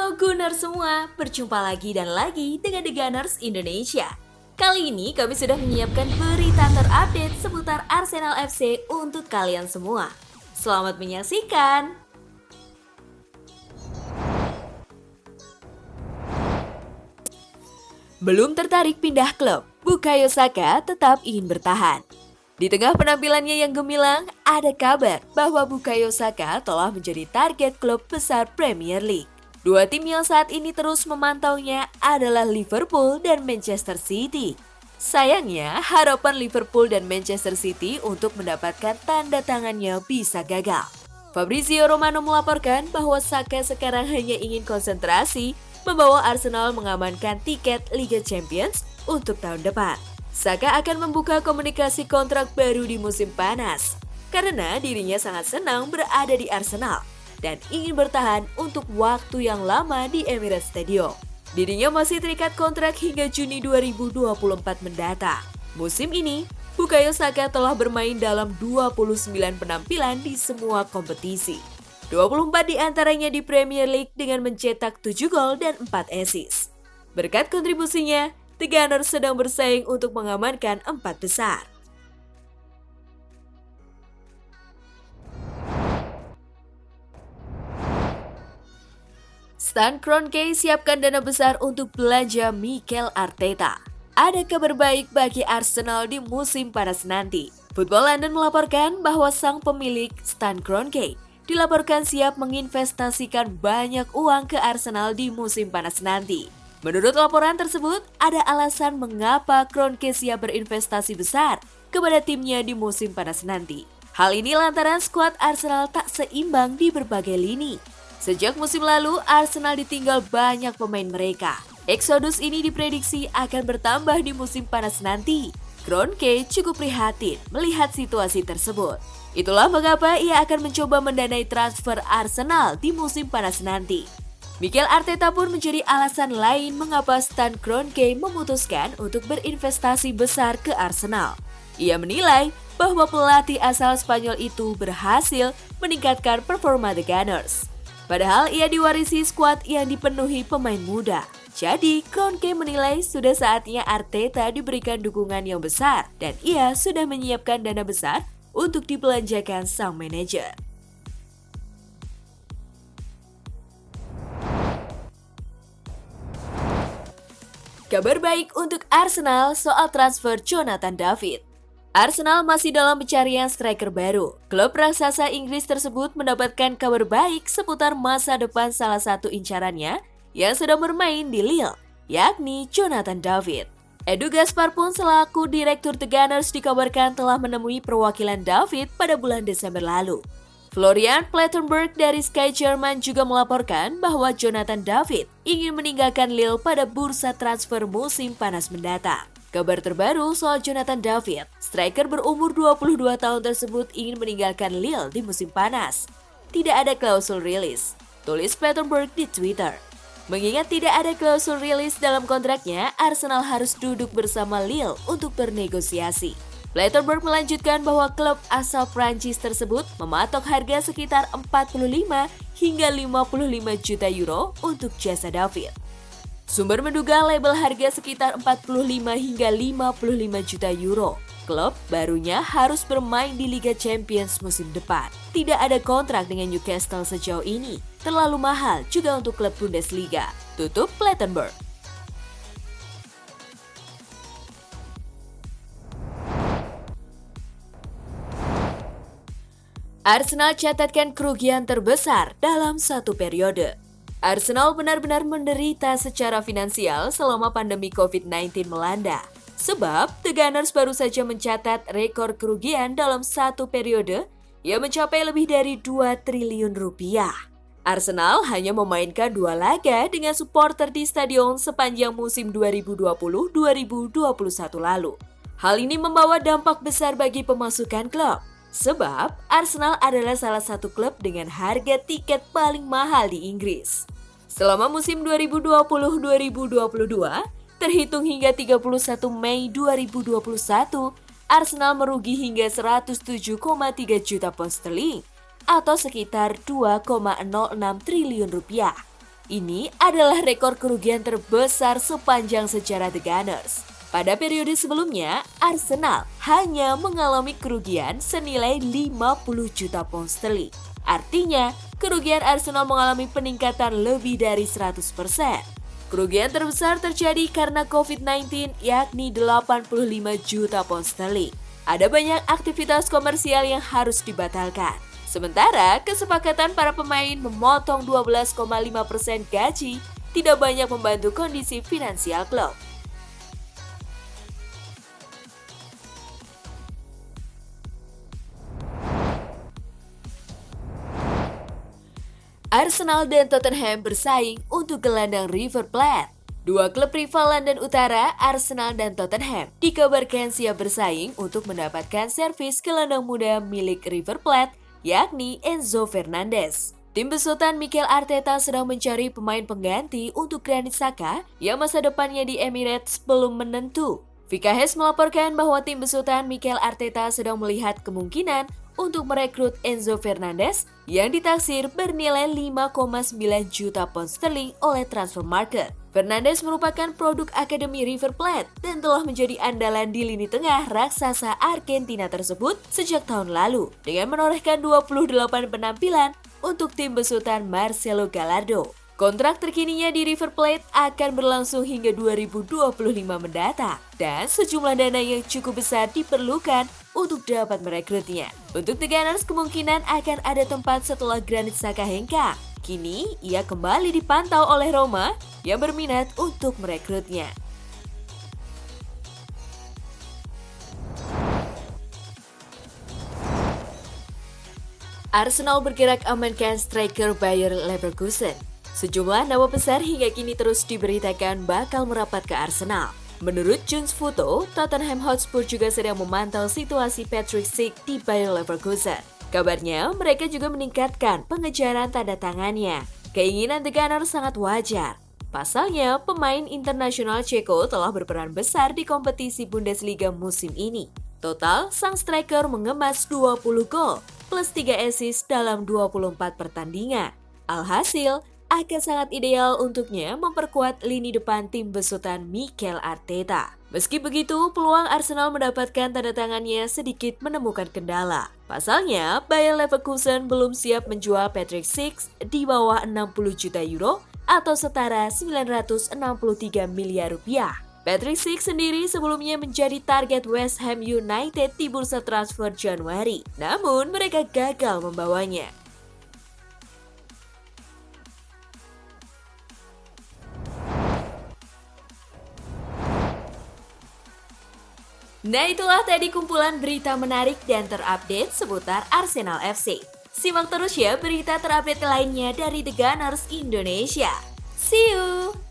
Halo Gunners semua, berjumpa lagi dan lagi dengan The Gunners Indonesia. Kali ini kami sudah menyiapkan berita terupdate seputar Arsenal FC untuk kalian semua. Selamat menyaksikan! Belum tertarik pindah klub, Bukayo Saka tetap ingin bertahan. Di tengah penampilannya yang gemilang, ada kabar bahwa Bukayo Saka telah menjadi target klub besar Premier League. Dua tim yang saat ini terus memantaunya adalah Liverpool dan Manchester City. Sayangnya, harapan Liverpool dan Manchester City untuk mendapatkan tanda tangannya bisa gagal. Fabrizio Romano melaporkan bahwa Saka sekarang hanya ingin konsentrasi membawa Arsenal mengamankan tiket Liga Champions untuk tahun depan. Saka akan membuka komunikasi kontrak baru di musim panas, karena dirinya sangat senang berada di Arsenal dan ingin bertahan untuk waktu yang lama di Emirates Stadium. Dirinya masih terikat kontrak hingga Juni 2024 mendatang. Musim ini, Bukayo Saka telah bermain dalam 29 penampilan di semua kompetisi. 24 diantaranya di Premier League dengan mencetak 7 gol dan 4 assist. Berkat kontribusinya, The Gunners sedang bersaing untuk mengamankan 4 besar. Stan Kroenke siapkan dana besar untuk belanja Mikel Arteta. Ada kabar baik bagi Arsenal di musim panas nanti. Football London melaporkan bahwa sang pemilik Stan Kroenke dilaporkan siap menginvestasikan banyak uang ke Arsenal di musim panas nanti. Menurut laporan tersebut, ada alasan mengapa Kroenke siap berinvestasi besar kepada timnya di musim panas nanti. Hal ini lantaran skuad Arsenal tak seimbang di berbagai lini. Sejak musim lalu, Arsenal ditinggal banyak pemain mereka. Eksodus ini diprediksi akan bertambah di musim panas nanti. Kroenke cukup prihatin melihat situasi tersebut. Itulah mengapa ia akan mencoba mendanai transfer Arsenal di musim panas nanti. Mikel Arteta pun menjadi alasan lain mengapa Stan Kroenke memutuskan untuk berinvestasi besar ke Arsenal. Ia menilai bahwa pelatih asal Spanyol itu berhasil meningkatkan performa The Gunners. Padahal ia diwarisi skuad yang dipenuhi pemain muda. Jadi, Kroenke menilai sudah saatnya Arteta diberikan dukungan yang besar dan ia sudah menyiapkan dana besar untuk dibelanjakan sang manajer. Kabar baik untuk Arsenal soal transfer Jonathan David. Arsenal masih dalam pencarian striker baru. Klub raksasa Inggris tersebut mendapatkan kabar baik seputar masa depan salah satu incarannya yang sedang bermain di Lille, yakni Jonathan David. Edu Gaspar pun selaku direktur The Gunners dikabarkan telah menemui perwakilan David pada bulan Desember lalu. Florian Plettenberg dari Sky Jerman juga melaporkan bahwa Jonathan David ingin meninggalkan Lille pada bursa transfer musim panas mendatang. Kabar terbaru soal Jonathan David, striker berumur 22 tahun tersebut ingin meninggalkan Lille di musim panas. Tidak ada klausul rilis, tulis Plettenberg di Twitter. Mengingat tidak ada klausul rilis dalam kontraknya, Arsenal harus duduk bersama Lille untuk bernegosiasi. Plettenberg melanjutkan bahwa klub asal Prancis tersebut mematok harga sekitar 45 hingga 55 juta euro untuk jasa David. Sumber menduga label harga sekitar 45 hingga 55 juta euro. Klub barunya harus bermain di Liga Champions musim depan. Tidak ada kontrak dengan Newcastle sejauh ini. Terlalu mahal juga untuk klub Bundesliga. Tutup Plettenberg. Arsenal catatkan kerugian terbesar dalam satu periode. Arsenal benar-benar menderita secara finansial selama pandemi COVID-19 melanda. Sebab, The Gunners baru saja mencatat rekor kerugian dalam satu periode yang mencapai lebih dari 2 triliun rupiah. Arsenal hanya memainkan 2 laga dengan supporter di stadion sepanjang musim 2020-2021 lalu. Hal ini membawa dampak besar bagi pemasukan klub. Sebab, Arsenal adalah salah satu klub dengan harga tiket paling mahal di Inggris. Selama musim 2020-2022, terhitung hingga 31 Mei 2021, Arsenal merugi hingga 107,3 juta pound sterling atau sekitar 2,06 triliun rupiah. Ini adalah rekor kerugian terbesar sepanjang sejarah The Gunners. Pada periode sebelumnya, Arsenal hanya mengalami kerugian senilai 50 juta pound sterling. Artinya, kerugian Arsenal mengalami peningkatan lebih dari 100%. Kerugian terbesar terjadi karena COVID-19 yakni 85 juta pound sterling. Ada banyak aktivitas komersial yang harus dibatalkan. Sementara kesepakatan para pemain memotong 12,5% gaji tidak banyak membantu kondisi finansial klub. Arsenal dan Tottenham bersaing untuk gelandang River Plate. Dua klub rival London Utara, Arsenal dan Tottenham, dikabarkan siap bersaing untuk mendapatkan servis gelandang muda milik River Plate, yakni Enzo Fernandez. Tim besutan Mikel Arteta sedang mencari pemain pengganti untuk Granit Xhaka yang masa depannya di Emirates belum menentu. VKS melaporkan bahwa tim besutan Mikel Arteta sedang melihat kemungkinan untuk merekrut Enzo Fernandez yang ditaksir bernilai 5,9 juta pound sterling oleh Transfermarkt. Fernandes merupakan produk Akademi River Plate dan telah menjadi andalan di lini tengah raksasa Argentina tersebut sejak tahun lalu dengan menorehkan 28 penampilan untuk tim besutan Marcelo Gallardo. Kontrak terkininya di River Plate akan berlangsung hingga 2025 mendatang dan sejumlah dana yang cukup besar diperlukan untuk dapat merekrutnya. Untuk The Gunners kemungkinan akan ada tempat setelah Granit Xhaka hengkang. Kini, ia kembali dipantau oleh Roma yang berminat untuk merekrutnya. Arsenal bergerak amankan striker Bayer Leverkusen. Sejumlah nama besar hingga kini terus diberitakan bakal merapat ke Arsenal. Menurut Juns Foto, Tottenham Hotspur juga sedang memantau situasi Patrick Schick di Bayer Leverkusen. Kabarnya, mereka juga meningkatkan pengejaran tanda tangannya. Keinginan The Gunners sangat wajar. Pasalnya, pemain internasional Ceko telah berperan besar di kompetisi Bundesliga musim ini. Total, sang striker mengemas 20 gol plus 3 assist dalam 24 pertandingan. Alhasil, akan sangat ideal untuknya memperkuat lini depan tim besutan Mikel Arteta. Meski begitu, peluang Arsenal mendapatkan tanda tangannya sedikit menemukan kendala. Pasalnya, Bayer Leverkusen belum siap menjual Patrick Schick di bawah 60 juta euro atau setara 963 miliar rupiah. Patrick Schick sendiri sebelumnya menjadi target West Ham United di bursa transfer Januari, namun mereka gagal membawanya. Nah, itulah tadi kumpulan berita menarik dan terupdate seputar Arsenal FC. Simak terus ya berita terupdate lainnya dari The Gunners Indonesia. See you!